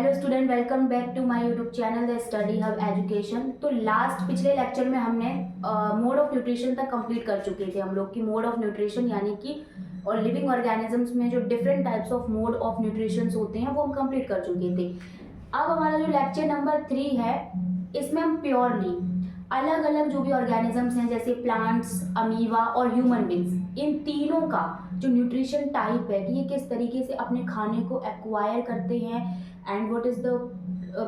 Hello student, welcome back to my YouTube channel the study hub education. तो पिछले lecture में हमने mode of nutrition तक complete कर चुके थे हम लोग की मोड ऑफ न्यूट्रिशन, यानी कि और लिविंग ऑर्गेनिजम्स में जो different types of mode of nutrition होते हैं वो हम कंप्लीट कर चुके थे। अब हमारा जो लेक्चर नंबर 3 है, इसमें हम प्योरली अलग अलग जो भी ऑर्गेनिजम्स हैं जैसे प्लांट्स, अमीवा और ह्यूमन बींग्स, इन तीनों का जो न्यूट्रिशन टाइप है कि ये किस तरीके से अपने खाने को एक्वायर करते हैं and what is the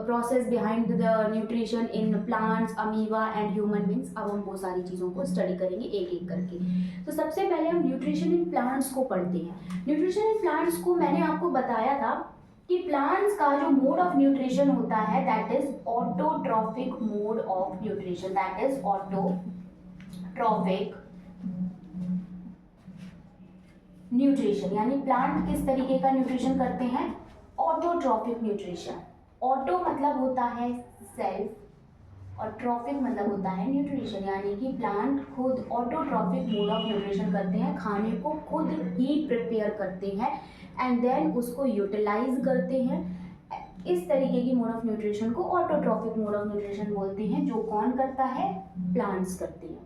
process behind the nutrition in plants, amoeba and human beings. अब हम वो सारी चीज़ों को स्टडी करेंगे एक एक करके। तो सबसे पहले हम न्यूट्रिशन इन प्लांट्स को पढ़ते हैं। न्यूट्रिशन इन प्लांट्स को मैंने आपको बताया था कि प्लांट्स का जो मोड ऑफ न्यूट्रिशन होता है that is autotrophic mode of nutrition, that is autotrophic nutrition. यानी प्लांट किस तरीके का न्यूट्रिशन करते हैं? Autotrophic nutrition. ऑटो मतलब होता है सेल्फ और ट्रॉफिक मतलब होता है न्यूट्रिशन, यानी कि प्लांट खुद ऑटोट्रॉफिक मोड ऑफ न्यूट्रिशन करते हैं, खाने को खुद ही प्रिपेयर करते हैं एंड देन उसको यूटिलाइज करते हैं। इस तरीके की मोड ऑफ न्यूट्रिशन को ऑटोट्रॉफिक मोड ऑफ न्यूट्रिशन बोलते हैं, जो कौन करता है? प्लांट्स करते हैं।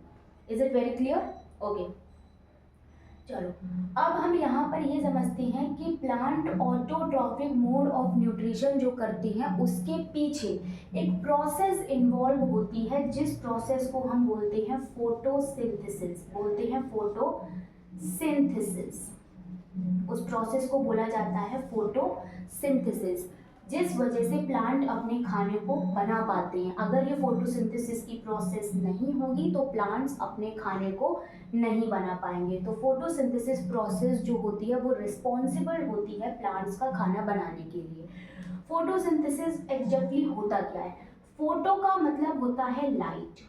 Is it very clear? Okay, चलो अब हम यहाँ पर ये समझते हैं कि plant autotrophic mode of nutrition जो करती है उसके पीछे एक प्रोसेस इन्वॉल्व होती है, जिस प्रोसेस को हम बोलते हैं फोटोसिंथेसिस। बोलते हैं फोटोसिंथेसिस। उस प्रोसेस को बोला जाता है फोटोसिंथेसिस, जिस वजह से प्लांट अपने खाने को बना पाते हैं। अगर ये फोटोसिंथेसिस की प्रोसेस नहीं होगी तो प्लांट्स अपने खाने को नहीं बना पाएंगे। तो फोटोसिंथेसिस प्रोसेस जो होती है वो रिस्पॉन्सिबल होती है प्लांट्स का खाना बनाने के लिए। फोटोसिंथेसिस एग्जैक्टली होता क्या है? फोटो का मतलब होता है लाइट,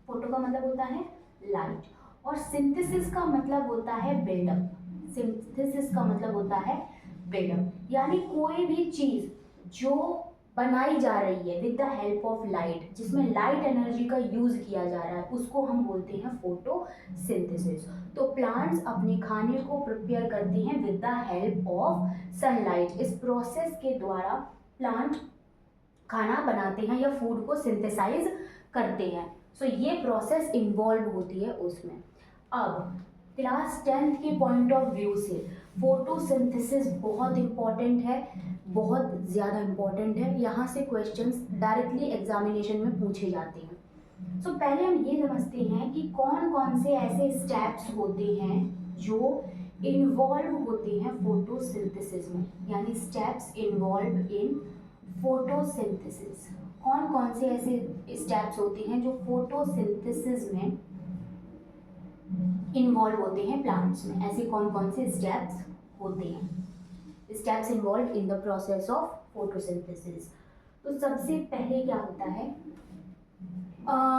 फोटो का मतलब होता है लाइट, और सिंथेसिस का मतलब होता है बिल्डअप। सिंथेसिस का मतलब होता है बिल्डअप, यानी कोई भी चीज जो बनाई जा रही है with the help of light, जिसमें लाइट एनर्जी का यूज किया जा रहा है, उसको हम बोलते हैं फोटोसिंथेसिस। तो प्लांट्स अपने खाने को प्रिपेयर करते हैं with the help of sunlight. इस प्रोसेस के द्वारा प्लांट खाना बनाते हैं या फूड को सिंथेसाइज करते हैं। सो ये प्रोसेस इन्वॉल्व होती है उसमें। अब क्लास 10th के पॉइंट ऑफ व्यू से फोटोसिंथेसिस बहुत इंपॉर्टेंट है, बहुत ज़्यादा इंपॉर्टेंट है। यहाँ से क्वेश्चंस डायरेक्टली एग्जामिनेशन में पूछे जाते हैं। सो पहले हम ये समझते हैं कि कौन कौन से ऐसे स्टेप्स होते हैं जो इन्वॉल्व होते हैं फोटोसिंथेसिस में, यानी स्टेप्स इन्वॉल्व इन फोटोसिंथेसिस। कौन कौन से ऐसे स्टेप्स होते हैं जो फोटोसिंथेसिस में इन्वॉल्व होते हैं प्लांट्स में? ऐसे कौन कौन से स्टेप्स होते हैं? Steps involve in the process of photosynthesis. तो सबसे पहले क्या होता है,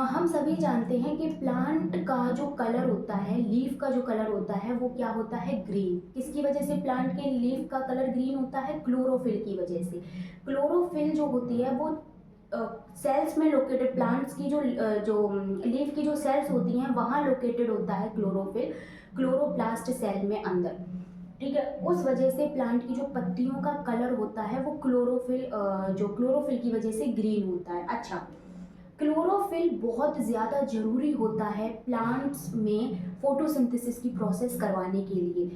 हम सभी जानते हैं कि प्लांट का जो कलर होता है, लीफ का जो कलर होता है वो क्या होता है? ग्रीन। किसकी वजह से प्लांट के लीफ का कलर ग्रीन होता है? क्लोरोफिल की वजह से। क्लोरोफिल जो होती है वो सेल्स में लोकेटेड, प्लांट्स की जो लीफ की जो सेल्स होती हैं वहाँ लोकेटेड होता है क्लोरोफिल, क्लोरोप्लास्ट सेल में अंदर। ठीक है, उस वजह से प्लांट की जो पत्तियों का कलर होता है वो क्लोरोफिल की वजह से ग्रीन होता है। अच्छा, क्लोरोफिल बहुत ज़्यादा ज़रूरी होता है प्लांट्स में फोटोसिंथेसिस की प्रोसेस करवाने के लिए।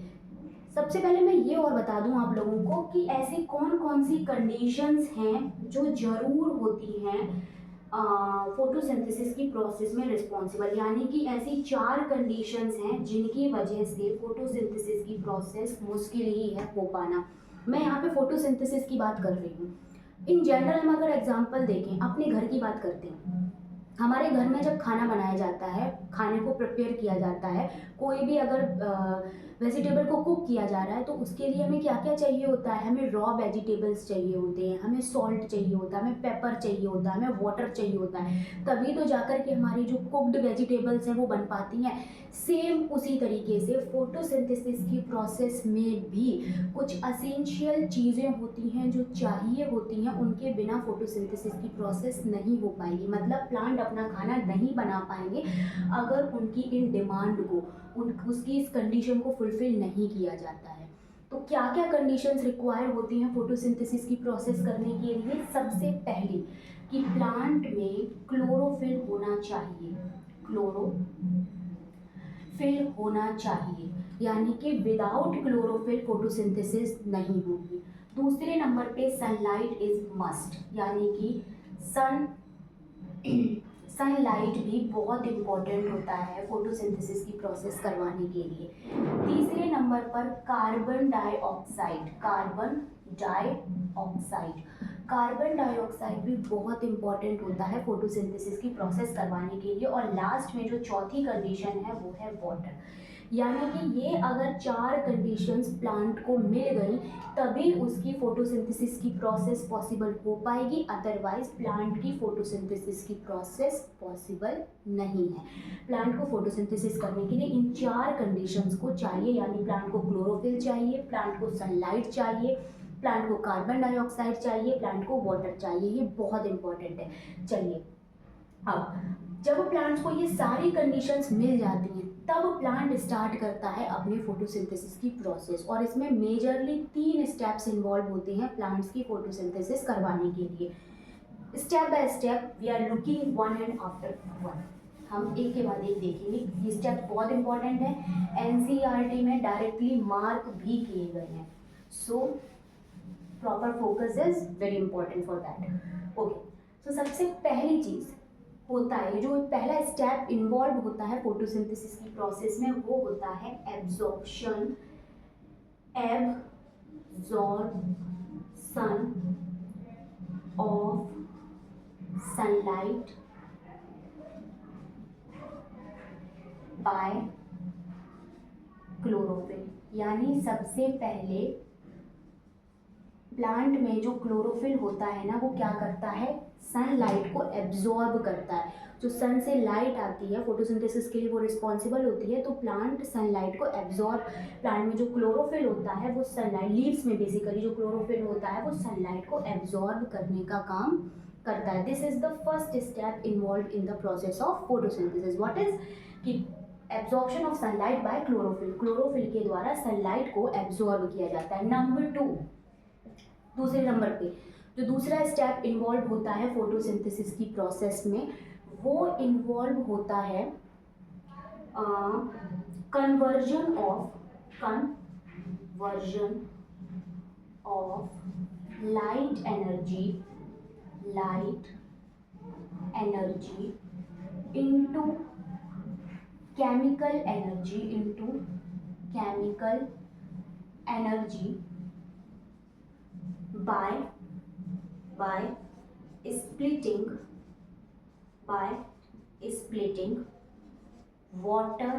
सबसे पहले मैं ये और बता दूं आप लोगों को कि ऐसी कौन कौन सी कंडीशंस हैं जो ज़रूर होती हैं फोटोसिंथेसिस की प्रोसेस में रिस्पॉन्सिबल, यानी कि ऐसी 4 कंडीशंस हैं जिनकी वजह से फोटोसिंथेसिस की प्रोसेस मुश्किल ही है हो पाना। मैं यहाँ पे फोटोसिंथेसिस की बात कर रही हूँ। इन जनरल हम अगर एग्जांपल देखें, अपने घर की बात करते हैं। हमारे घर में जब खाना बनाया जाता है, खाने को प्रिपेयर किया जाता है, कोई भी अगर वेजिटेबल को कुक किया जा रहा है तो उसके लिए हमें क्या क्या चाहिए होता है? हमें रॉ वेजिटेबल्स चाहिए होते हैं, हमें सॉल्ट चाहिए होता है, हमें पेपर चाहिए होता है, हमें वाटर चाहिए होता है, तभी तो जाकर के हमारी जो कुक्ड वेजिटेबल्स हैं वो बन पाती हैं। सेम उसी तरीके से फोटोसिंथेसिस की प्रोसेस में भी कुछ एसेंशियल चीज़ें होती हैं जो चाहिए होती हैं, उनके बिना फोटोसिंथेसिस की प्रोसेस नहीं हो पाएगी। मतलब प्लांट अपना खाना नहीं बना पाएंगे अगर उनकी इन डिमांड को, उसकी इस कंडीशन को फुलफिल नहीं किया जाता है। तो क्या क्या कंडीशंस रिक्वायर होती हैं फोटोसिंथेसिस की प्रोसेस करने के लिए? सबसे पहली कि प्लांट में क्लोरोफिल होना चाहिए, क्लोरोफिल होना चाहिए, यानी कि विदाउट क्लोरोफिल फोटोसिंथेसिस नहीं होगी। दूसरे नंबर पे सनलाइट इज मस्ट, यानी कि सनलाइट भी बहुत इम्पॉर्टेंट होता है फोटोसिंथेसिस की प्रोसेस करवाने के लिए। तीसरे नंबर पर कार्बन डाइऑक्साइड, कार्बन डाइऑक्साइड भी बहुत इम्पॉर्टेंट होता है फोटोसिंथेसिस की प्रोसेस करवाने के लिए। और लास्ट में जो चौथी कंडीशन है वो है वाटर, यानी कि ये अगर 4 कंडीशंस प्लांट को मिल गई तभी उसकी फोटोसिंथेसिस की प्रोसेस पॉसिबल हो पाएगी, अदरवाइज प्लांट की फोटोसिंथेसिस की प्रोसेस पॉसिबल नहीं है। प्लांट को फोटोसिंथेसिस करने के लिए इन 4 कंडीशंस को चाहिए, यानी प्लांट को क्लोरोफिल चाहिए, प्लांट को सनलाइट चाहिए, प्लांट को कार्बन डाइऑक्साइड चाहिए, प्लांट को वाटर चाहिए। ये बहुत इंपॉर्टेंट है। चलिए, अब जब प्लांट्स को ये सारी कंडीशंस मिल जाती हैं तब प्लांट स्टार्ट करता है अपने फोटोसिंथेसिस की प्रोसेस। और इसमें मेजरली 3 स्टेप्स इन्वॉल्व होते हैं प्लांट्स की फोटोसिंथेसिस करवाने के लिए। Step by step we are looking one and after one, हम एक के बाद एक देखेंगे। ये स्टेप बहुत इंपॉर्टेंट है, एनसीईआरटी में डायरेक्टली मार्क भी किए गए हैं, so proper focus is very important for that. Okay, तो सबसे पहली चीज होता है, जो पहला स्टेप इन्वॉल्व होता है फोटोसिंथेसिस की प्रोसेस में, वो होता है absorption of sunlight by chlorophyll. यानी सबसे पहले प्लांट में जो क्लोरोफिल होता है ना, वो क्या करता है, सनलाइट को एब्जॉर्ब करता है। जो सन से लाइट आती है फोटोसिंथेसिस के लिए वो रिस्पॉन्सिबल होती है, तो प्लांट सनलाइट को एब्जॉर्ब, प्लांट में जो क्लोरोफिल होता है वो सनलाइट, लीव्स में बेसिकली जो क्लोरोफिल होता है वो सनलाइट को एब्जॉर्ब करने का काम करता है। This is the first step involve in the process of photosynthesis. What is कि absorption of sunlight by chlorophyll, chlorophyll के द्वारा सनलाइट को एब्जॉर्ब किया जाता है। नंबर 2, दूसरे नंबर पे जो दूसरा स्टेप इन्वॉल्व होता है फोटोसिंथेसिस की प्रोसेस में, वो इन्वॉल्व होता है conversion of light energy into chemical energy by splitting water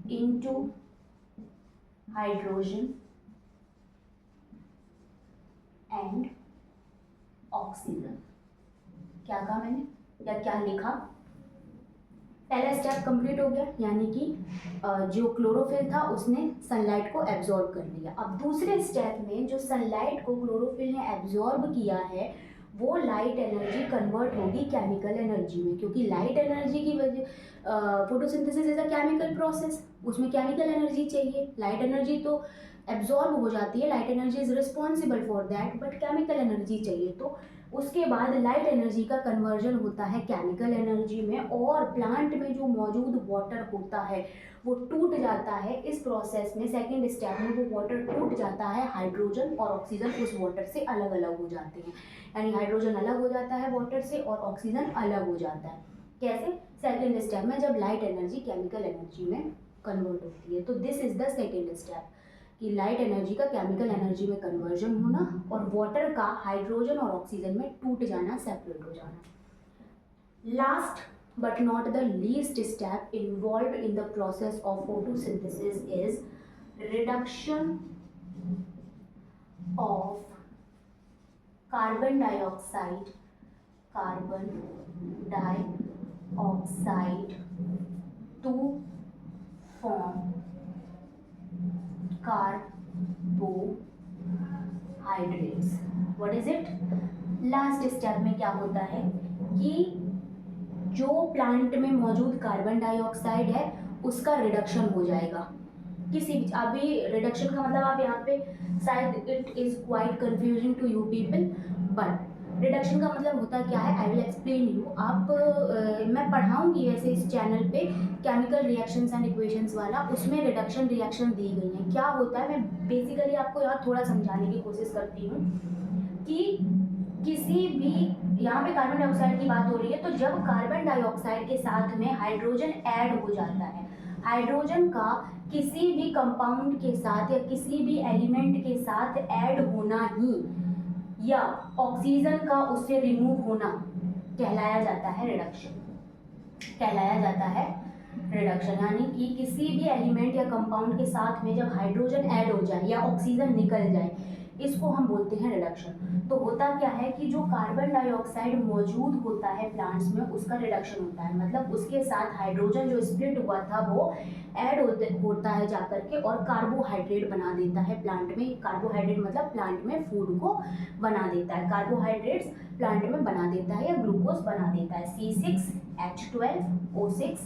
into hydrogen and oxygen। क्या कहा मैंने या क्या लिखा? पहला स्टेप कंप्लीट हो गया, यानी कि जो क्लोरोफिल था उसने सनलाइट को एब्जॉर्ब कर लिया। अब दूसरे स्टेप में जो सनलाइट को क्लोरोफिल ने एब्जॉर्ब किया है वो लाइट एनर्जी कन्वर्ट होगी केमिकल एनर्जी में, क्योंकि लाइट एनर्जी की वजह, photosynthesis is a chemical process, उसमें केमिकल एनर्जी चाहिए। लाइट एनर्जी तो एब्जॉर्ब हो जाती है, light energy is responsible for that, but chemical energy चाहिए। तो उसके बाद लाइट एनर्जी का कन्वर्जन होता है केमिकल एनर्जी में, और प्लांट में जो मौजूद वाटर होता है वो टूट जाता है इस प्रोसेस में। सेकेंड स्टेप में वो वाटर टूट जाता है, हाइड्रोजन और ऑक्सीजन उस वाटर से अलग अलग हो जाते हैं, यानी हाइड्रोजन अलग हो जाता है वाटर से और ऑक्सीजन अलग हो जाता है। कैसे? सेकेंड स्टेप में जब लाइट एनर्जी केमिकल एनर्जी में कन्वर्ट होती है। तो this is the second step कि लाइट एनर्जी का केमिकल एनर्जी में कन्वर्जन होना और वाटर का हाइड्रोजन और ऑक्सीजन में टूट जाना, सेपरेट हो जाना। Last but not the least step involved in the process of photosynthesis is reduction of carbon dioxide to form carbohydrates। what is it? Last step में क्या होता है कि जो प्लांट में मौजूद कार्बन डाइऑक्साइड है उसका रिडक्शन हो जाएगा। किसी भी, अभी रिडक्शन का मतलब आप यहाँ पे शायद it is quite confusing to you people, but reduction का मतलब होता क्या है, आई विल एक्सप्लेन यू। आप मैं पढ़ाऊंगी वैसे इस चैनल पे केमिकल रिएक्शंस एंड इक्वेशंस वाला, उसमें रिडक्शन रिएक्शन दी गई है। क्या होता है, मैं बेसिकली आपको यहाँ थोड़ा समझाने की कोशिश करती हूँ कि किसी भी, यहाँ पे कार्बन डाइऑक्साइड की बात हो रही है, तो जब कार्बन डाइऑक्साइड के साथ में हाइड्रोजन ऐड हो जाता है, हाइड्रोजन का किसी भी कंपाउंड के साथ या किसी भी एलिमेंट के साथ ऐड होना ही या ऑक्सीजन का उससे रिमूव होना कहलाया जाता है रिडक्शन, कहलाया जाता है रिडक्शन। यानी कि किसी भी एलिमेंट या कंपाउंड के साथ में जब हाइड्रोजन ऐड हो जाए या ऑक्सीजन निकल जाए, इसको हम बोलते हैं रिडक्शन। तो होता क्या है कि जो कार्बन डाइऑक्साइड मौजूद होता है प्लांट्स में, उसका रिडक्शन होता है, मतलब उसके साथ हाइड्रोजन जो स्प्लिट हुआ था वो ऐड होता है जाकर के और कार्बोहाइड्रेट बना देता है प्लांट में। कार्बोहाइड्रेट मतलब प्लांट में फूड को बना देता है, कार्बोहाइड्रेट्स प्लांट में बना देता है या ग्लूकोज बना देता है, C6H12O6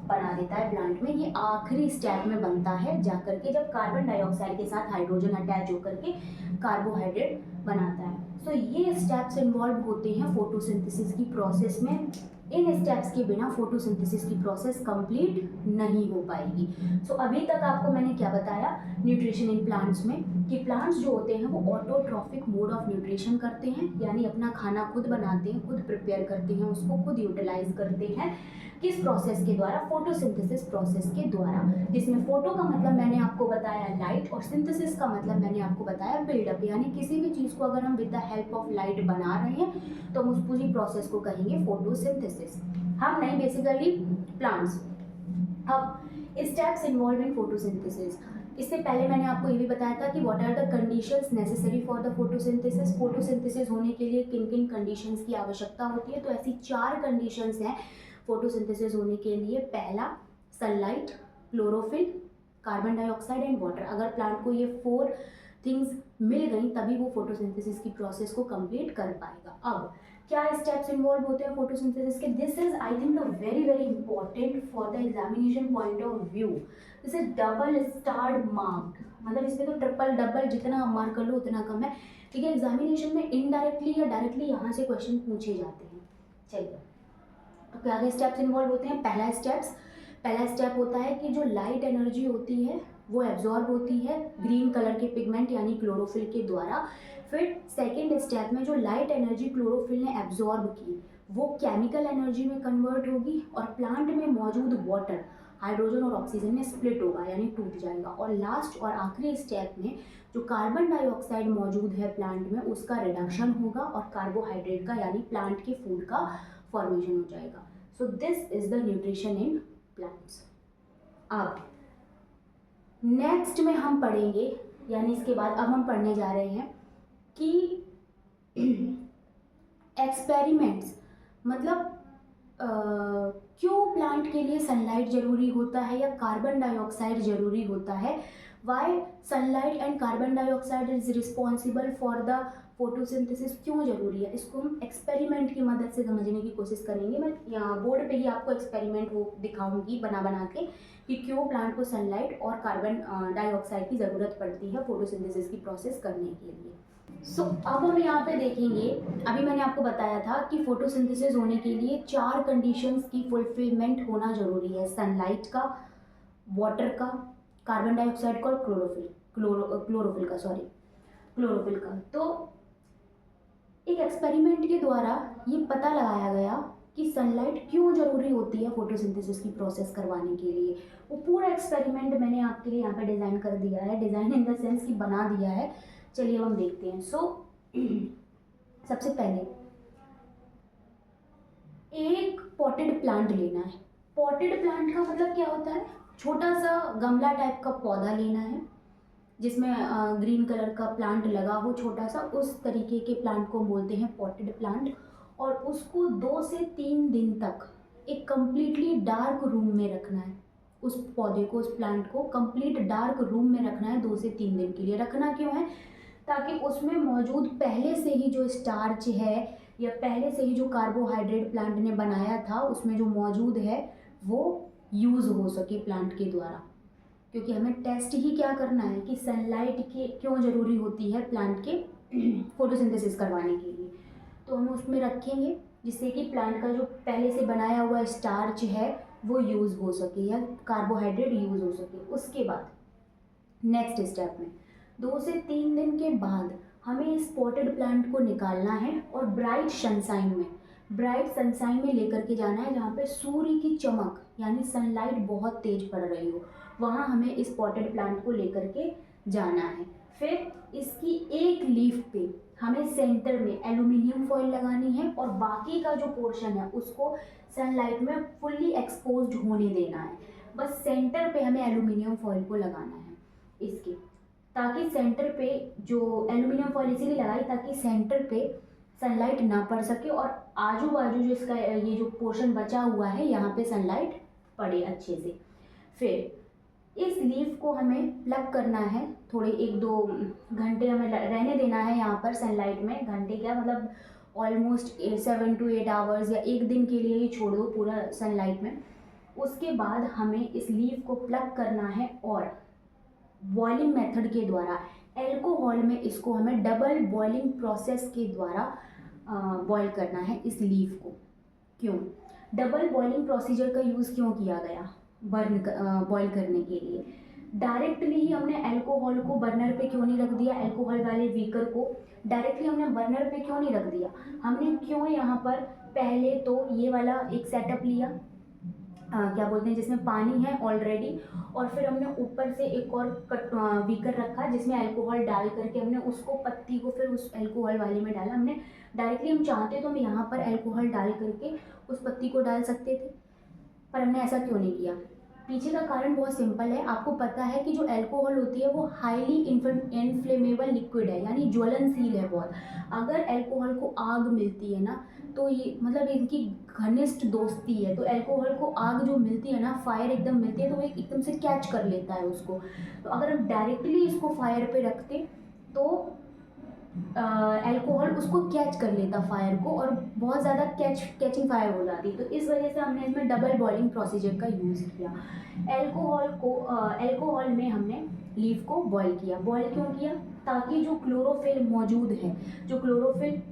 बना देता है प्लांट में। ये आखिरी स्टेप में बनता है जाकर के, जब कार्बन डाइऑक्साइड के साथ हाइड्रोजन अटैच होकर के कार्बोहाइड्रेट बनाता है। सो ये स्टेप्स इन्वॉल्व होते हैं फोटोसिंथेसिस की प्रोसेस में। इन स्टेप्स के बिना फोटोसिंथेसिस की प्रोसेस कंप्लीट नहीं हो पाएगी। सो अभी तक आपको मैंने क्या बताया न्यूट्रिशन इन प्लांट्स में, कि प्लांट्स जो होते हैं वो ऑटोट्रॉफिक मोड ऑफ न्यूट्रिशन करते हैं, यानी अपना खाना खुद बनाते हैं, खुद प्रिपेयर करते हैं, उसको खुद यूटिलाइज करते हैं। किस प्रोसेस के द्वारा, फोटोसिंथेसिस प्रोसेस के द्वारा, जिसमें फोटो का मतलब मैंने आपको बताया लाइट और सिंथेसिस का मतलब मैंने आपको बताया बिल्डअप। यानी किसी भी चीज़ को अगर हम with the help of light बना रहे हैं तो हम उस पूरी प्रोसेस को कहेंगे फोटोसिंथेसिस। हम नहीं, बेसिकली प्लांट्स। अब स्टेप्स इन्वॉल्व इन फोटोसिंथेसिस, इससे पहले मैंने आपको ये भी बताया था कि what are the conditions necessary for the photosynthesis. Photosynthesis होने के लिए किन किन कंडीशंस की आवश्यकता होती है, तो ऐसी 4 कंडीशंस हैं फोटोसिंथेसिस होने के लिए। पहला, sunlight, chlorophyll, carbon dioxide and water. अगर प्लांट को ये 4 थिंग्स मिल गई तभी वो फोटोसिंथेसिस की प्रोसेस को कंप्लीट कर पाएगा। अब क्या स्टेप्स इन्वॉल्व होते हैं फोटोसिंथेसिस के, this is I think the very very important for the examination point of view. This is double starred marked, मतलब इसमें तो ट्रिपल डबल जितना आप मार्क कर लो उतना कम है, ठीक है। एग्जामिनेशन में इनडायरेक्टली या डायरेक्टली यहाँ से क्वेश्चन पूछे जाते हैं। चलिए, तो क्या क्या स्टेप्स इन्वॉल्व होते हैं। पहला स्टेप होता है कि जो लाइट एनर्जी होती है वो एब्जॉर्ब होती है ग्रीन कलर के पिगमेंट यानी क्लोरोफिल के द्वारा। फिर सेकेंड स्टेप में जो लाइट एनर्जी क्लोरोफिल ने एब्जॉर्ब की वो केमिकल एनर्जी में कन्वर्ट होगी और प्लांट में मौजूद वाटर हाइड्रोजन और ऑक्सीजन में स्प्लिट होगा यानी टूट जाएगा। और लास्ट और आखिरी स्टेप में जो कार्बन डाइऑक्साइड मौजूद है प्लांट में उसका रिडक्शन होगा और कार्बोहाइड्रेट का यानी प्लांट के फूड का फॉर्मेशन हो जाएगा। So this is the nutrition in plants. अब नेक्स्ट में हम पढ़ेंगे, यानी इसके बाद अब हम पढ़ने जा रहे हैं कि एक्सपेरिमेंट्स, मतलब क्यों प्लांट के लिए सनलाइट जरूरी होता है या कार्बन डाइऑक्साइड जरूरी होता है, why sunlight and carbon dioxide is responsible for the photosynthesis, क्यों जरूरी है, इसको हम एक्सपेरिमेंट की मदद से समझने की कोशिश करेंगे। मैं यहाँ बोर्ड पे ही आपको एक्सपेरिमेंट वो दिखाऊंगी बना के कि क्यों प्लांट को सनलाइट और कार्बन डाइऑक्साइड की ज़रूरत पड़ती है फोटोसिंथेसिस की प्रोसेस करने के लिए। सो अब हम यहाँ पे देखेंगे, अभी मैंने आपको बताया था कि फोटोसिंथेसिस होने के लिए 4 कंडीशंस की फुलफिलमेंट होना जरूरी है, सनलाइट का, वाटर का, कार्बन डाइऑक्साइड का और क्लोरोफिल का। तो एक एक्सपेरिमेंट के द्वारा ये पता लगाया गया कि सनलाइट क्यों ज़रूरी होती है फोटोसिंथेसिस की प्रोसेस करवाने के लिए। वो पूरा एक्सपेरिमेंट मैंने आपके लिए यहाँ पे डिज़ाइन कर दिया है, डिज़ाइन इन द सेंस कि बना दिया है। चलिए हम देखते हैं। सबसे पहले एक पॉटेड प्लांट लेना है। पॉटेड प्लांट का मतलब क्या होता है, छोटा सा गमला टाइप का पौधा लेना है जिसमें ग्रीन कलर का प्लांट लगा हो छोटा सा, उस तरीके के प्लांट को बोलते हैं पॉटेड प्लांट। और उसको 2 से 3 दिन तक एक कम्प्लीटली डार्क रूम में रखना है। उस पौधे को, उस प्लांट को कंप्लीट डार्क रूम में रखना है 2 से 3 दिन के लिए। रखना क्यों है, ताकि उसमें मौजूद पहले से ही जो स्टार्च है या पहले से ही जो कार्बोहाइड्रेट प्लांट ने बनाया था उसमें जो मौजूद है वो यूज़ हो सके प्लांट के द्वारा। क्योंकि हमें टेस्ट ही क्या करना है कि सनलाइट के क्यों ज़रूरी होती है प्लांट के फोटोसिंथेसिस करवाने के लिए। तो हम उसमें रखेंगे जिससे कि प्लांट का जो पहले से बनाया हुआ स्टार्च है वो यूज़ हो सके या कार्बोहाइड्रेट यूज़ हो सके। उसके बाद नेक्स्ट स्टेप में 2 से 3 दिन के बाद हमें इस पॉटेड प्लांट को निकालना है और ब्राइट सनसाइन में लेकर के जाना है जहाँ पे सूर्य की चमक यानी सनलाइट बहुत तेज पड़ रही हो, वहाँ हमें इस पॉटेड प्लांट को लेकर के जाना है। फिर इसकी एक लीफ पे हमें सेंटर में एल्यूमिनियम फॉइल लगानी है और बाकी का जो पोर्शन है उसको सनलाइट में फुल्ली एक्सपोज्ड होने देना है। बस सेंटर पे हमें एल्यूमिनियम फॉइल को लगाना है इसके, ताकि सेंटर पे जो एल्यूमिनियम फॉइल इसीलिए लगाई ताकि सेंटर पे सनलाइट ना पड़ सके और आजू बाजू जो इसका ये जो पोर्शन बचा हुआ है यहाँ पे सनलाइट पड़े अच्छे से। फिर इस लीफ को हमें प्लग करना है, थोड़े 1-2 घंटे हमें रहने देना है यहाँ पर सनलाइट में। घंटे क्या मतलब ऑलमोस्ट 7 to 8 आवर्स या 1 दिन के लिए ही छोड़ दो पूरा सनलाइट में। उसके बाद हमें इस लीफ को प्लग करना है और बॉइलिंग मेथड के द्वारा एल्कोहल में इसको हमें डबल बॉइलिंग प्रोसेस के द्वारा बॉईल करना है इस लीफ को। क्यों डबल बॉइलिंग प्रोसीजर का यूज़ क्यों किया गया बॉईल करने के लिए? डायरेक्टली ही हमने अल्कोहल को बर्नर पे क्यों नहीं रख दिया, अल्कोहल वाले बीकर को डायरेक्टली हमने बर्नर पे क्यों नहीं रख दिया? हमने क्यों यहाँ पर पहले तो ये वाला एक सेटअप लिया क्या बोलते हैं जिसमें पानी है ऑलरेडी, और फिर हमने ऊपर से एक और बीकर रखा जिसमें अल्कोहल डाल करके हमने उसको पत्ती को फिर उस अल्कोहल वाले में डाला। हमने डायरेक्टली हम चाहते तो हम यहाँ पर अल्कोहल डाल करके उस पत्ती को डाल सकते थे, पर हमने ऐसा क्यों नहीं किया? पीछे का कारण बहुत सिंपल है। आपको पता है कि जो अल्कोहल होती है वो हाईली इन्फ्लेमेबल लिक्विड है यानी ज्वलनशील है बहुत। अगर अल्कोहल को आग मिलती है ना तो ये मतलब इनकी घनिष्ठ दोस्ती है, तो अल्कोहल को आग जो मिलती है ना, फायर एकदम मिलती है तो वो एकदम से कैच कर लेता है उसको। तो अगर हम डायरेक्टली इसको फायर पे रखते तो अल्कोहल उसको कैच कर लेता फायर को और बहुत ज़्यादा कैचिंग फायर हो जाती। तो इस वजह से हमने इसमें डबल बॉइलिंग प्रोसीजर का यूज़ किया। अल्कोहल में हमने लीफ को बॉईल किया। बॉईल क्यों किया? ताकि जो क्लोरोफिल मौजूद है, जो क्लोरोफिल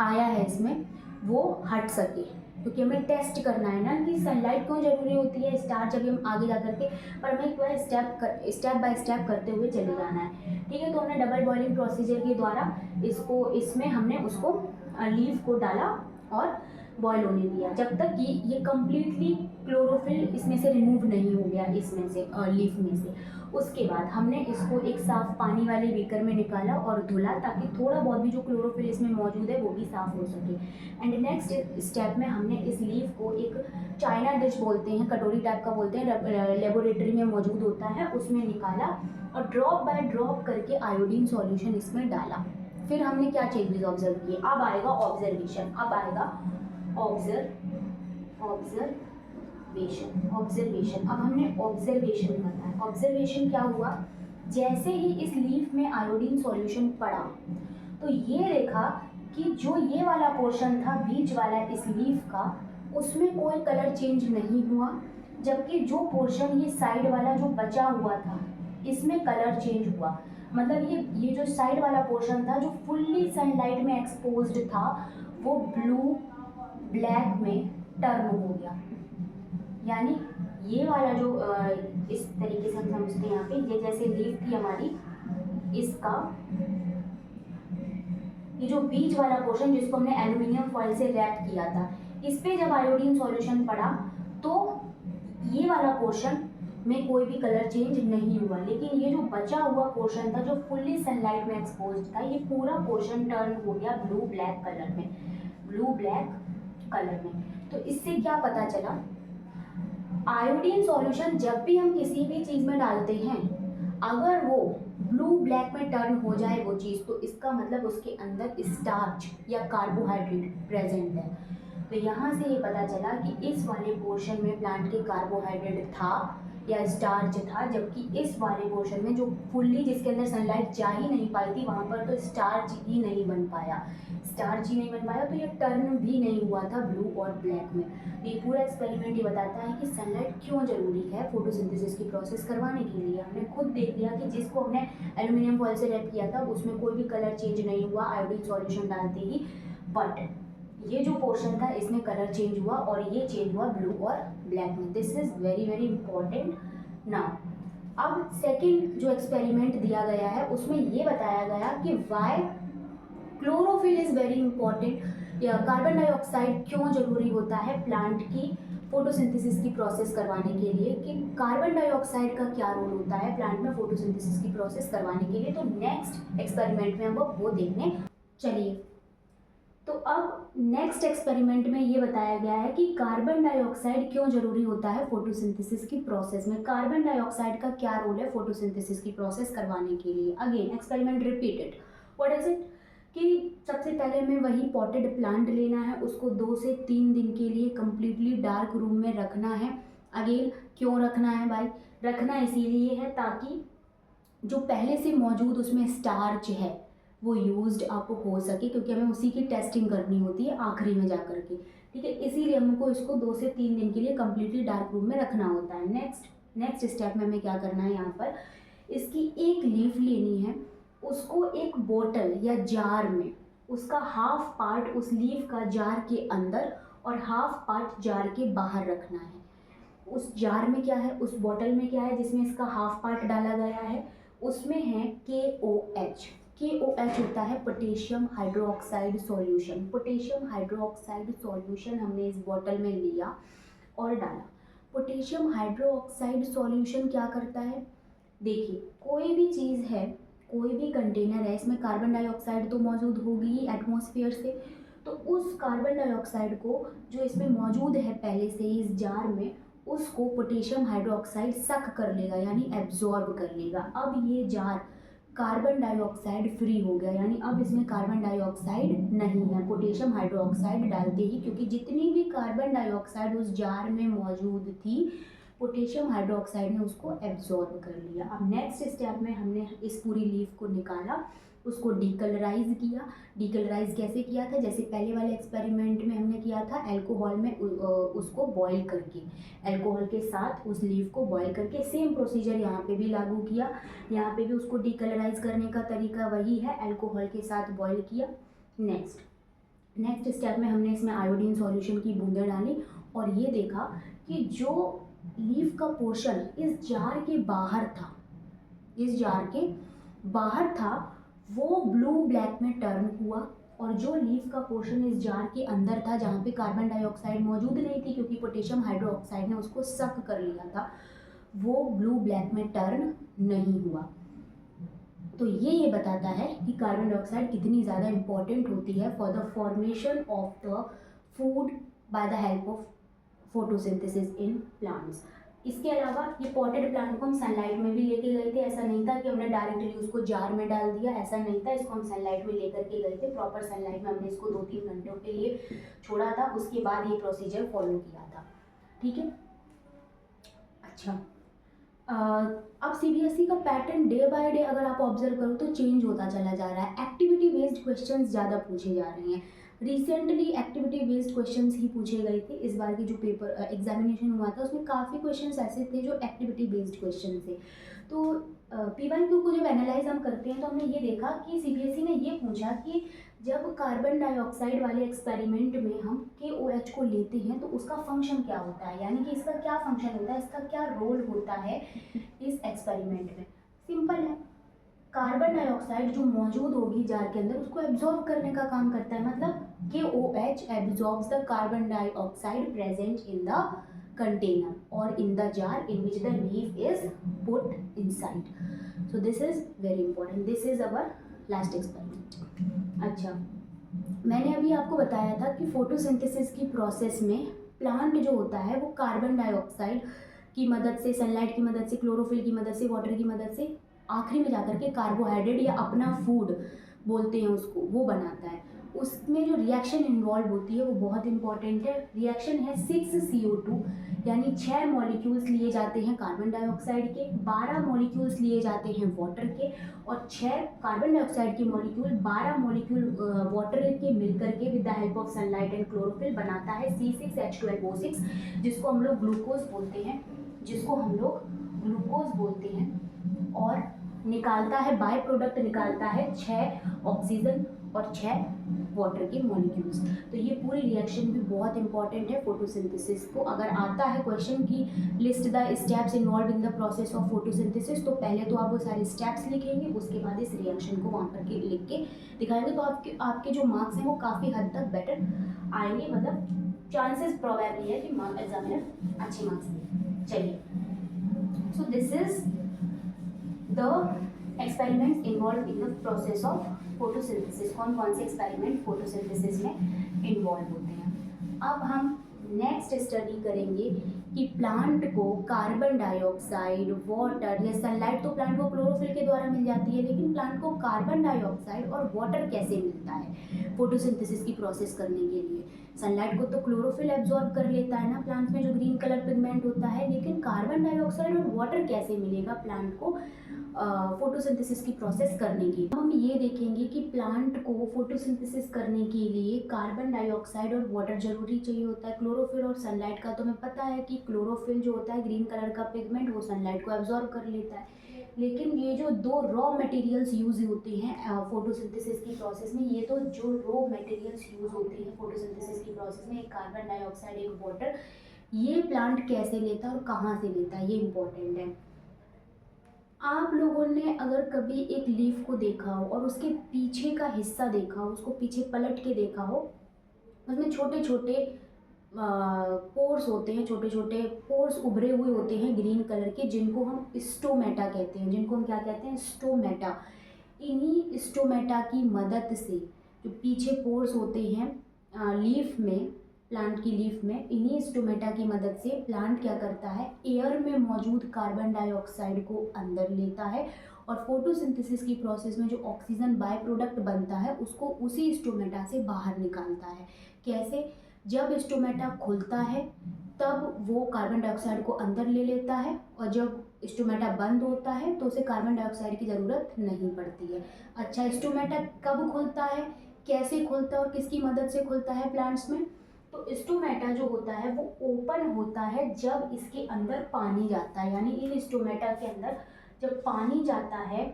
आया है इसमें वो हट सके, क्योंकि हमें टेस्ट करना है ना कि सनलाइट क्यों ज़रूरी होती है स्टार्च जब हम आगे जा करके, पर हमें पूरा स्टेप बाय स्टेप करते हुए चले जाना है। ठीक है, तो हमने डबल बॉइलिंग प्रोसीजर के द्वारा इसमें हमने उसको लीफ को डाला और बॉईल होने दिया जब तक कि ये कम्प्लीटली क्लोरोफिल इसमें से रिमूव नहीं हो गया इसमें से लीफ में से। उसके बाद हमने इसको एक साफ़ पानी वाले बीकर में निकाला और धुला ताकि थोड़ा बहुत भी जो क्लोरोफिल इसमें मौजूद है वो भी साफ़ हो सके। एंड नेक्स्ट स्टेप में हमने इस लीफ को एक चाइना डिश बोलते हैं, कटोरी टाइप का बोलते हैं, लेबोरेटरी में मौजूद होता है, उसमें निकाला और ड्रॉप बाय ड्रॉप करके आयोडीन सॉल्यूशन इसमें डाला। फिर हमने क्या चेंजेस ऑब्जर्व किए? अब आएगा ऑब्जर्वेशन, अब आएगा ऑब्जर्वेशन। अब हमने ऑब्जर्वेशन करना है। ऑब्जर्वेशन क्या हुआ? जैसे ही इस लीफ में आयोडीन सॉल्यूशन पड़ा तो ये देखा कि जो ये वाला पोर्शन था बीच वाला इस लीफ का, उसमें कोई कलर चेंज नहीं हुआ, जबकि जो पोर्शन ये साइड वाला जो बचा हुआ था इसमें कलर चेंज हुआ। मतलब ये जो साइड वाला पोर्शन था जो फुल्ली सनलाइट में एक्सपोज्ड था वो ब्लू ब्लैक में टर्न हो गया। यानी ये वाला जो इस तरीके से हम समझते हैं यहाँ पे, ये जैसे लीफ थी हमारी, इसका ये जो बीच वाला पोर्शन जिसको हमने एल्यूमिनियम फॉइल से रैप किया था, इस पे जब आयोडीन सॉल्यूशन पड़ा तो ये वाला पोर्शन में कोई भी कलर चेंज नहीं हुआ, लेकिन ये जो बचा हुआ पोर्शन था जो फुल्ली सनलाइट में एक्सपोज्ड था, ये पूरा पोर्शन टर्न हो गया ब्लू ब्लैक कलर में। तो इससे क्या पता चला? आयोडीन सॉल्यूशन जब भी हम किसी भी चीज़ में डालते हैं, अगर वो ब्लू ब्लैक में टर्न हो जाए वो चीज़, तो इसका मतलब उसके अंदर स्टार्च या कार्बोहाइड्रेट प्रेजेंट है। तो यहाँ से ये पता चला कि इस वाले पोर्शन में प्लांट के कार्बोहाइड्रेट था या स्टार्च था, जबकि इस वाले पोर्शन में जो फुल्ली जिसके अंदर सनलाइट जा ही नहीं पाई थी वहाँ पर तो स्टार्च ही नहीं बन पाया, स्टार्च ही नहीं बन पाया, तो ये टर्न भी नहीं हुआ था ब्लू और ब्लैक में। तो ये पूरा एक्सपेरिमेंट ये बताता है कि सनलाइट क्यों ज़रूरी है फोटोसिंथेसिस की प्रोसेस करवाने के लिए। हमने खुद देख लिया कि जिसको हमने एल्यूमिनियम फॉयल से रैप किया था उसमें कोई भी कलर चेंज नहीं हुआ आयोडीन सॉल्यूशन डालते ही, बट ये जो पोर्शन था इसमें कलर चेंज हुआ और ये चेंज हुआ ब्लू और ब्लैक में। This is very very important. Now अब सेकंड जो एक्सपेरिमेंट दिया गया है उसमें ये बताया गया कि why chlorophyll is very important, या कार्बन डाइऑक्साइड क्यों ज़रूरी होता है प्लांट की फोटोसिंथेसिस की प्रोसेस करवाने के लिए, कि कार्बन डाइऑक्साइड का क्या रोल होता है प्लांट में फोटोसिंथेसिस की प्रोसेस करवाने के लिए। तो नेक्स्ट एक्सपेरिमेंट में हम वो देखने चलिए। तो अब नेक्स्ट एक्सपेरिमेंट में ये बताया गया है कि कार्बन डाइऑक्साइड क्यों ज़रूरी होता है फोटोसिंथेसिस की प्रोसेस में, कार्बन डाइऑक्साइड का क्या रोल है फोटोसिंथेसिस की प्रोसेस करवाने के लिए। Again experiment repeated. What is it, कि सबसे पहले हमें वही पॉटेड प्लांट लेना है, उसको 2 से 3 दिन के लिए कम्प्लीटली डार्क रूम में रखना है। अगेन क्यों रखना है भाई, रखना इसीलिए है ताकि जो पहले से मौजूद उसमें स्टार्च है वो यूज्ड अप हो सके, क्योंकि हमें उसी की टेस्टिंग करनी होती है आखिरी में जा कर के, ठीक है। इसीलिए हमको इसको 2 से 3 दिन के लिए कम्प्लीटली डार्क रूम में रखना होता है। नेक्स्ट स्टेप में हमें क्या करना है, यहाँ पर इसकी एक लीफ लेनी है, उसको एक बोतल या जार में उसका हाफ पार्ट उस लीफ का जार के अंदर और हाफ पार्ट जार के बाहर रखना है। उस जार में क्या है, उस बोतल में क्या है जिसमें इसका हाफ पार्ट डाला गया है, उसमें है KOH। KOH होता है potassium hydroxide solution. Potassium hydroxide solution हमने इस बोतल में लिया और डाला। पोटेशियम हाइड्रोक्साइड सॉल्यूशन क्या करता है, देखिए कोई भी चीज़ है, कोई भी कंटेनर है, इसमें कार्बन डाइऑक्साइड तो मौजूद होगी ही एटमॉस्फेयर से, तो उस कार्बन डाइऑक्साइड को जो इसमें मौजूद है पहले से ही इस जार में, उसको पोटेशियम हाइड्रोक्साइड सक कर लेगा यानी एब्जॉर्ब कर लेगा। अब ये जार कार्बन डाइऑक्साइड फ्री हो गया, यानी अब इसमें कार्बन डाइऑक्साइड नहीं है पोटेशियम हाइड्रोक्साइड डालते ही, क्योंकि जितनी भी कार्बन डाइऑक्साइड उस जार में मौजूद थी पोटेशियम हाइड्रोक्साइड ने उसको एब्जॉर्ब कर लिया। अब नेक्स्ट स्टेप में हमने इस पूरी लीफ को निकाला, उसको डीकलराइज किया। डीकलराइज कैसे किया था, जैसे पहले वाले एक्सपेरिमेंट में हमने किया था अल्कोहल में उसको बॉईल करके, अल्कोहल के साथ उस लीफ को बॉईल करके, सेम प्रोसीजर यहाँ पे भी लागू किया। यहाँ पे भी उसको डीकलराइज करने का तरीका वही है, अल्कोहल के साथ बॉईल किया। नेक्स्ट स्टेप में हमने इसमें आयोडीन सॉल्यूशन की बूंदें डाली और ये देखा कि जो लीफ का पोर्शन इस जार के बाहर था, इस जार के बाहर था, वो ब्लू ब्लैक में टर्न हुआ, और जो लीफ का पोर्शन इस जार के अंदर था जहाँ पे कार्बन डाइऑक्साइड मौजूद नहीं थी क्योंकि पोटेशियम हाइड्रोक्साइड ने उसको सक कर लिया था, वो ब्लू ब्लैक में टर्न नहीं हुआ। तो ये बताता है कि कार्बन डाइऑक्साइड कितनी ज़्यादा इम्पॉर्टेंट होती है for the formation of the food by the help of photosynthesis in plants. इसके अलावा ये पॉटेड प्लांट को हम सनलाइट में भी लेके गए थे, ऐसा नहीं था कि हमने डायरेक्टली उसको जार में डाल दिया, ऐसा नहीं था, इसको हम सनलाइट में लेकर के गए थे। प्रॉपर सनलाइट में हमने इसको 2-3 घंटों के लिए छोड़ा था, उसके बाद ये प्रोसीजर फॉलो किया था, ठीक है। अच्छा, अब CBSE का पैटर्न डे बाय डे अगर आप ऑब्जर्व करो तो चेंज होता चला जा रहा है। एक्टिविटी बेस्ड क्वेश्चंस ज़्यादा पूछे जा रहे हैं। रिसेंटली एक्टिविटी बेस्ड क्वेश्चंस ही पूछे गए थे। इस बार की जो पेपर एग्जामिनेशन हुआ था उसमें काफ़ी क्वेश्चंस ऐसे थे जो एक्टिविटी बेस्ड क्वेश्चन थे। तो P1Q को जब एनालाइज हम करते हैं तो हमने ये देखा कि CBSE ने ये पूछा कि जब कार्बन डाइऑक्साइड वाले एक्सपेरिमेंट में हम KOH को लेते हैं तो उसका फंक्शन क्या होता है, यानी कि इसका क्या फंक्शन होता है, इसका क्या रोल होता है इस एक्सपेरिमेंट में। सिंपल है, कार्बन डाइऑक्साइड जो मौजूद होगी जार के अंदर उसको एब्जॉर्ब करने का काम करता है, मतलब KOH absorbs the carbon dioxide present in the container or in the jar in which the leaf is put inside. So this is very important. This is our last experiment. अच्छा, मैंने अभी आपको बताया था कि फोटोसिंथेसिस की process में plant जो होता है वो कार्बन डाइऑक्साइड की मदद से, सनलाइट की मदद से, क्लोरोफिल की मदद से, वाटर की मदद से आखिरी में जाकर के कार्बोहाइड्रेट या अपना फूड बोलते हैं उसको, वो बनाता है। उसमें जो रिएक्शन इन्वॉल्व होती है वो बहुत इंपॉर्टेंट है। रिएक्शन है 6CO2, यानी 6 मॉलिक्यूल्स लिए जाते हैं कार्बन डाइऑक्साइड के, 12 मॉलिक्यूल्स लिए जाते हैं वाटर के, और 6 कार्बन डाइऑक्साइड के मॉलिक्यूल 12 मॉलिक्यूल वाटर के मिलकर के with the help of sunlight and chlorophyll बनाता है C6H12O6, जिसको हम लोग ग्लूकोज बोलते हैं, और निकालता है बाय प्रोडक्ट, निकालता है 6 ऑक्सीजन और 6 वाटर के मॉलिक्यूल्स। तो ये पूरी रिएक्शन भी बहुत इंपॉर्टेंट है फोटोसिंथेसिस को। अगर आता है क्वेश्चन की list the steps involve in the process of photosynthesis, तो पहले तो आप वो सारे स्टेप्स लिखेंगे, उसके बाद इस रिएक्शन को वहाँ पर के लिख के दिखाएंगे, तो आपके जो मार्क्स हैं वो काफ़ी हद तक बेटर आएंगे, मतलब चांसेस प्रोबेबली है कि एग्जामिनर अच्छे मार्क्स दें। चलिए, so this is the experiments involve in the process of photosynthesis. कौन कौन से एक्सपेरिमेंट फोटोसिंथेसिस में इन्वॉल्व होते हैं। अब हम नेक्स्ट स्टडी करेंगे कि प्लांट को कार्बन डाइऑक्साइड, वाटर या सनलाइट तो प्लांट को क्लोरोफिल के द्वारा मिल जाती है, लेकिन प्लांट को कार्बन डाइऑक्साइड और वाटर कैसे मिलता है फोटोसिंथेसिस की प्रोसेस करने के लिए। सनलाइट को तो क्लोरोफिल एब्जॉर्ब कर लेता है ना प्लांट में, जो ग्रीन कलर पिगमेंट होता है, लेकिन कार्बन डाइऑक्साइड और वाटर कैसे मिलेगा प्लांट को फोटोसिंथेसिस की प्रोसेस करने की। हम ये देखेंगे कि प्लांट को फोटोसिंथेसिस करने के लिए कार्बन डाइऑक्साइड और वाटर जरूरी चाहिए होता है। क्लोरोफिल और सनलाइट का तो हमें पता है कि क्लोरोफिल जो होता है ग्रीन कलर का पिगमेंट, वो सनलाइट को एब्जॉर्ब कर लेता है, लेकिन ये जो दो रॉ मटेरियल्स यूज होते हैं फोटोसिंथेसिस की प्रोसेस में, ये तो जो रॉ मटेरियल्स यूज होते हैं फोटोसिंथेसिस की प्रोसेस में, एक कार्बन डाइऑक्साइड एक वाटर, ये प्लांट कैसे लेता है और कहाँ से लेता है, ये इंपॉर्टेंट है। आप लोगों ने अगर कभी एक लीफ को देखा हो और उसके पीछे का हिस्सा देखा हो, उसको पीछे पलट के देखा हो, उसमें छोटे छोटे पोर्स होते हैं, छोटे छोटे पोर्स उभरे हुए होते हैं ग्रीन कलर के, जिनको हम स्टोमेटा कहते हैं। जिनको हम क्या कहते हैं? स्टोमेटा। इन्हीं स्टोमेटा की मदद से जो पीछे पोर्स होते हैं लीफ में, प्लांट की लीफ में, इन्हीं स्टोमेटा की मदद से प्लांट क्या करता है, एयर में मौजूद कार्बन डाइऑक्साइड को अंदर लेता है, और फोटोसिंथेसिस की प्रोसेस में जो ऑक्सीजन बाय प्रोडक्ट बनता है उसको उसी स्टोमेटा से बाहर निकालता है। कैसे? जब स्टोमेटा खुलता है तब वो कार्बन डाइऑक्साइड को अंदर ले लेता है, और जब स्टोमेटा बंद होता है तो उसे कार्बन डाइऑक्साइड की ज़रूरत नहीं पड़ती है। अच्छा, स्टोमेटा कब खुलता है, कैसे खुलता है और किसकी मदद से खुलता है प्लांट्स में? तो स्टोमेटा जो होता है वो ओपन होता है जब इसके अंदर पानी जाता है, यानी इन स्टोमेटा के अंदर जब पानी जाता है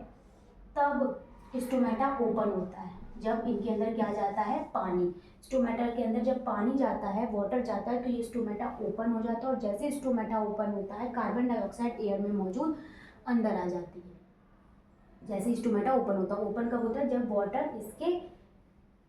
तब स्टोमेटा ओपन होता है। जब इनके अंदर क्या जाता है? पानी। स्टोमेटा के अंदर जब पानी जाता है, वाटर जाता है, तो ये स्टोमेटा ओपन हो जाता है, और जैसे स्टोमेटा ओपन होता है कार्बन डाइऑक्साइड एयर में मौजूद अंदर आ जाती है। जैसे स्टोमेटा ओपन होता है, ओपन कब होता है? जब वाटर इसके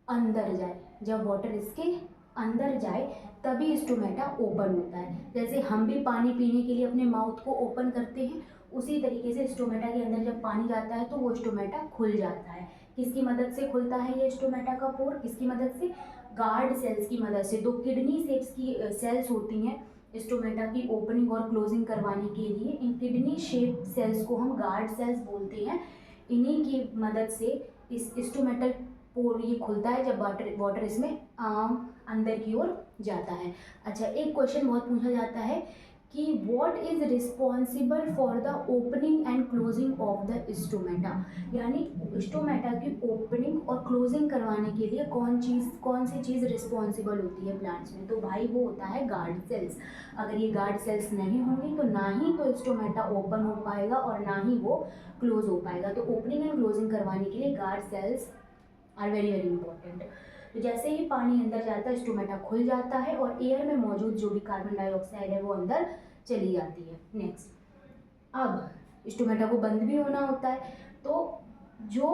अंदर जाए, जब वाटर इसके अंदर जाए तभी स्टोमेटा ओपन होता है। जैसे हम भी पानी पीने के लिए अपने माउथ को ओपन करते हैं, उसी तरीके से स्टोमेटा के अंदर जब पानी जाता है तो वो स्टोमेटा खुल जाता है। किसकी मदद से खुलता है ये स्टोमेटा का पोर? किसकी मदद से? गार्ड सेल्स की मदद से। दो किडनी शेप्स की सेल्स होती हैं स्टोमेटा की ओपनिंग और क्लोजिंग करवाने के लिए। इन किडनी शेप सेल्स को हम गार्ड सेल्स बोलते हैं। इन्हीं की मदद से इस स्टोमेटल पोर ये खुलता है जब वाटर इसमें अंदर की ओर जाता है। अच्छा, एक क्वेश्चन बहुत पूछा जाता है कि what is responsible for the opening and closing of the stomata, यानी स्टोमेटा की ओपनिंग और क्लोजिंग करवाने के लिए कौन सी चीज़ रिस्पॉन्सिबल होती है प्लांट्स में? तो भाई वो होता है गार्ड सेल्स। अगर ये गार्ड सेल्स नहीं होंगी तो ना ही तो स्टोमेटा ओपन हो पाएगा और ना ही वो क्लोज हो पाएगा। तो ओपनिंग एंड क्लोजिंग करवाने के लिए guard cells are very very important. तो जैसे ही पानी अंदर जाता है स्टोमेटा खुल जाता है और एयर में मौजूद जो भी कार्बन डाइऑक्साइड है वो अंदर चली जाती है। नेक्स्ट, अब स्टोमेटा को बंद भी होना होता है, तो जो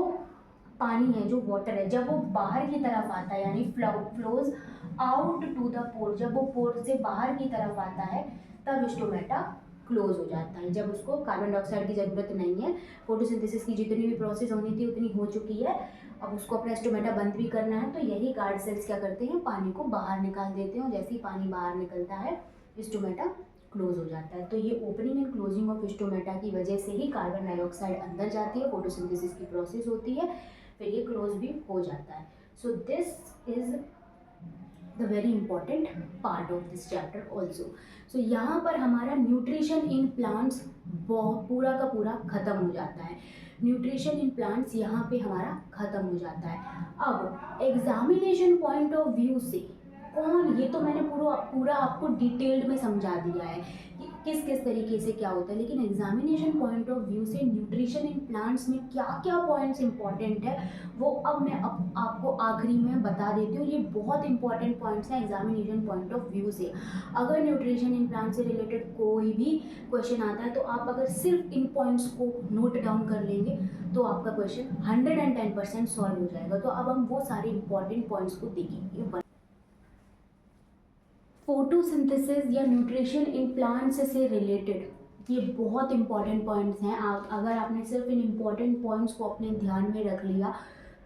पानी है, जो वाटर है, जब वो बाहर की तरफ आता है, यानी फ्लोज आउट टू द पोर, जब वो पोर से बाहर की तरफ आता है तब स्टोमेटा क्लोज हो जाता है, जब उसको कार्बन डाइऑक्साइड की ज़रूरत नहीं है। फोटोसिंथेसिस की जितनी भी प्रोसेस होनी थी उतनी हो चुकी है, अब उसको अपना स्टोमेटा बंद भी करना है, तो यही गार्ड सेल्स क्या करते हैं, पानी को बाहर निकाल देते हैं, और जैसे ही पानी बाहर निकलता है स्टोमेटा क्लोज हो जाता है। तो ये opening and closing of stomata की वजह से ही कार्बन डाइऑक्साइड अंदर जाती है, फोटोसिंथेसिस की प्रोसेस होती है, फिर ये क्लोज भी हो जाता है। So this is the very important part of this chapter also. So यहाँ पर हमारा न्यूट्रिशन इन प्लांट्स पूरा का पूरा ख़त्म हो जाता है। न्यूट्रिशन इन प्लांट्स यहाँ पे हमारा ख़त्म हो जाता है। अब एग्जामिनेशन पॉइंट ऑफ व्यू से कौन, ये तो मैंने पूरा आपको डिटेल्ड में समझा दिया है कि किस किस तरीके से क्या होता है, लेकिन एग्जामिनेशन पॉइंट ऑफ व्यू से न्यूट्रिशन इन प्लांट्स में क्या क्या पॉइंट्स इंपॉर्टेंट है वो अब मैं आपको आखिरी में बता देती हूँ। ये बहुत इंपॉर्टेंट पॉइंट्स हैं एग्जामिनेशन पॉइंट ऑफ व्यू से। अगर न्यूट्रिशन इन प्लांट से रिलेटेड कोई भी क्वेश्चन आता है तो आप अगर सिर्फ इन पॉइंट्स को नोट डाउन कर लेंगे तो आपका क्वेश्चन 110% सॉल्व हो जाएगा। तो अब हम वो सारे इंपॉर्टेंट पॉइंट्स को देखेंगे। फोटोसिंथेसिस या न्यूट्रिशन इन प्लांट्स से रिलेटेड ये बहुत इंपॉर्टेंट पॉइंट्स हैं। अगर आपने सिर्फ इन इम्पॉर्टेंट पॉइंट्स को अपने ध्यान में रख लिया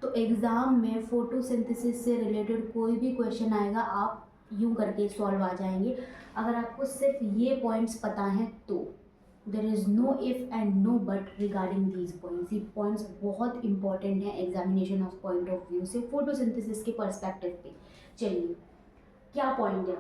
तो एग्ज़ाम में फोटोसिंथेसिस से रिलेटेड कोई भी क्वेश्चन आएगा आप यूँ करके सॉल्व आ जाएंगे। अगर आपको सिर्फ ये पॉइंट्स पता हैं तो there is no if and no but regarding these points. ये पॉइंट्स बहुत इंपॉर्टेंट हैं examination of point of view से फोटोसिंथेसिस के पर्सपेक्टिव पे। चलिए क्या पॉइंट है,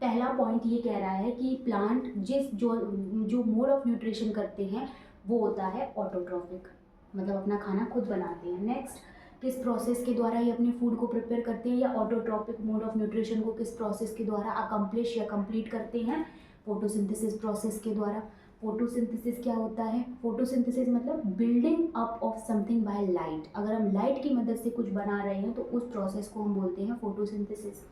पहला पॉइंट ये कह रहा है कि प्लांट जो मोड ऑफ न्यूट्रिशन करते हैं वो होता है ऑटोट्रॉफिक, मतलब अपना खाना खुद बनाते हैं। नेक्स्ट, किस प्रोसेस के द्वारा ये अपने फूड को प्रिपेयर करते हैं, या ऑटोट्रॉपिक मोड ऑफ न्यूट्रिशन को किस प्रोसेस के द्वारा अकम्प्लिश या कंप्लीट करते हैं, फोटोसिंथेसिस प्रोसेस के द्वारा। फोटोसिंथेसिस क्या होता है, फोटोसिंथेसिस मतलब building up of something by light. अगर हम लाइट की मदद से कुछ बना रहे हैं तो उस प्रोसेस को हम बोलते हैं फोटोसिंथेसिस।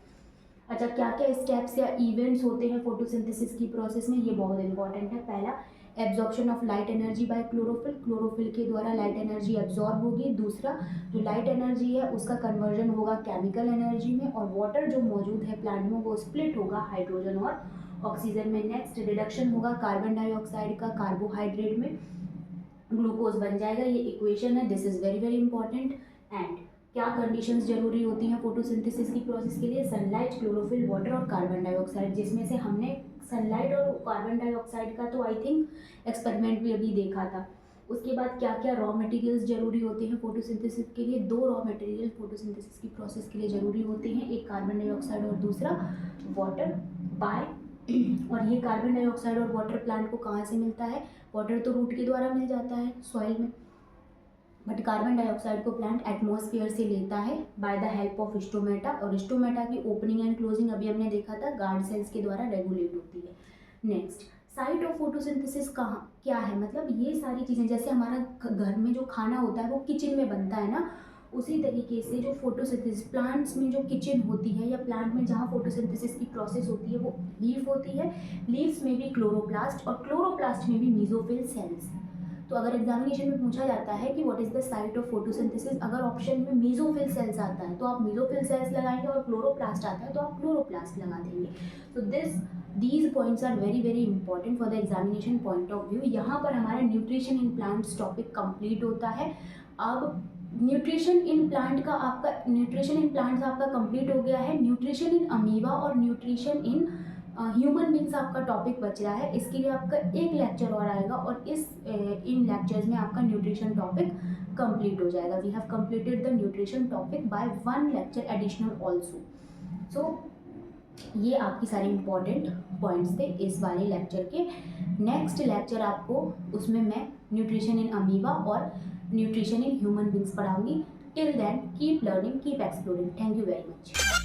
अच्छा, क्या क्या स्टेप्स या इवेंट्स होते हैं फोटोसिंथेसिस की प्रोसेस में, ये बहुत इंपॉर्टेंट है। पहला, absorption of light energy by chlorophyll, chlorophyll के द्वारा लाइट एनर्जी एब्जॉर्ब होगी। दूसरा, जो लाइट एनर्जी है उसका कन्वर्जन होगा केमिकल एनर्जी में, और वाटर जो मौजूद है प्लांट में वो स्प्लिट होगा हाइड्रोजन और ऑक्सीजन में। नेक्स्ट, रिडक्शन होगा कार्बन डाइऑक्साइड का कार्बोहाइड्रेट में, ग्लूकोज बन जाएगा। ये इक्वेशन है, this is very very important. And क्या कंडीशंस जरूरी होती हैं फोटोसिंथेसिस की प्रोसेस के लिए, सनलाइट, क्लोरोफिल, वाटर और कार्बन डाइऑक्साइड, जिसमें से हमने सनलाइट और कार्बन डाइऑक्साइड का तो आई थिंक एक्सपेरिमेंट भी अभी देखा था। उसके बाद क्या क्या रॉ मटेरियल्स जरूरी होते हैं फोटोसिंथेसिस के लिए, 2 रॉ मटेरियल फोटोसिंथेसिस की प्रोसेस के लिए ज़रूरी होते हैं, एक कार्बन डाइऑक्साइड और दूसरा वाटर बाय और ये कार्बन डाइऑक्साइड और वाटर प्लांट को कहाँ से मिलता है, वाटर तो रूट के द्वारा मिल जाता है सॉइल में, बट कार्बन डाइऑक्साइड को प्लांट एटमॉस्फेयर से लेता है by the help of stomata, और स्टोमेटा की ओपनिंग एंड क्लोजिंग अभी हमने देखा था गार्ड सेल्स के द्वारा रेगुलेट होती है। नेक्स्ट, साइट ऑफ फोटोसिंथेसिस कहाँ क्या है, मतलब ये सारी चीज़ें, जैसे हमारा घर में जो खाना होता है वो किचन में बनता है ना, उसी तरीके से जो फोटोसिंथेसिस प्लांट्स में जो किचन होती है या प्लांट में जहाँ फोटोसिंथेसिस की प्रोसेस होती है वो लीफ होती है, लीव्स में भी क्लोरोप्लास्ट और क्लोरोप्लास्ट में भी मीजोफिल सेल्स। तो अगर एग्जामिनेशन में पूछा जाता है कि what is the site of photosynthesis, अगर ऑप्शन में मीजोफिल सेल्स आता है तो आप मीजोफिल सेल्स लगाएंगे, और क्लोरोप्लास्ट आता है तो आप क्लोरोप्लास्ट लगा देंगे। तो these points are very very important for the examination point of view. यहाँ पर हमारा nutrition in plants topic complete होता है। अब न्यूट्रिशन इन प्लांट्स आपका कंप्लीट हो गया है। न्यूट्रिशन इन अमीबा और न्यूट्रिशन इन ह्यूमन बींग्स आपका टॉपिक बच रहा है। इसके लिए आपका एक लेक्चर और आएगा और इन लेक्चर्स में आपका न्यूट्रिशन टॉपिक कंप्लीट हो जाएगा। We have completed the nutrition topic by 1 lecture additional also. So ये आपकी सारी इंपॉर्टेंट पॉइंट्स थे इस वाले लेक्चर के। नेक्स्ट लेक्चर आपको उसमें मैं न्यूट्रिशन इन अमीबा और न्यूट्रिशन इन ह्यूमन बींग्स पढ़ाऊंगी। Till then keep learning, keep exploring. Thank you very much.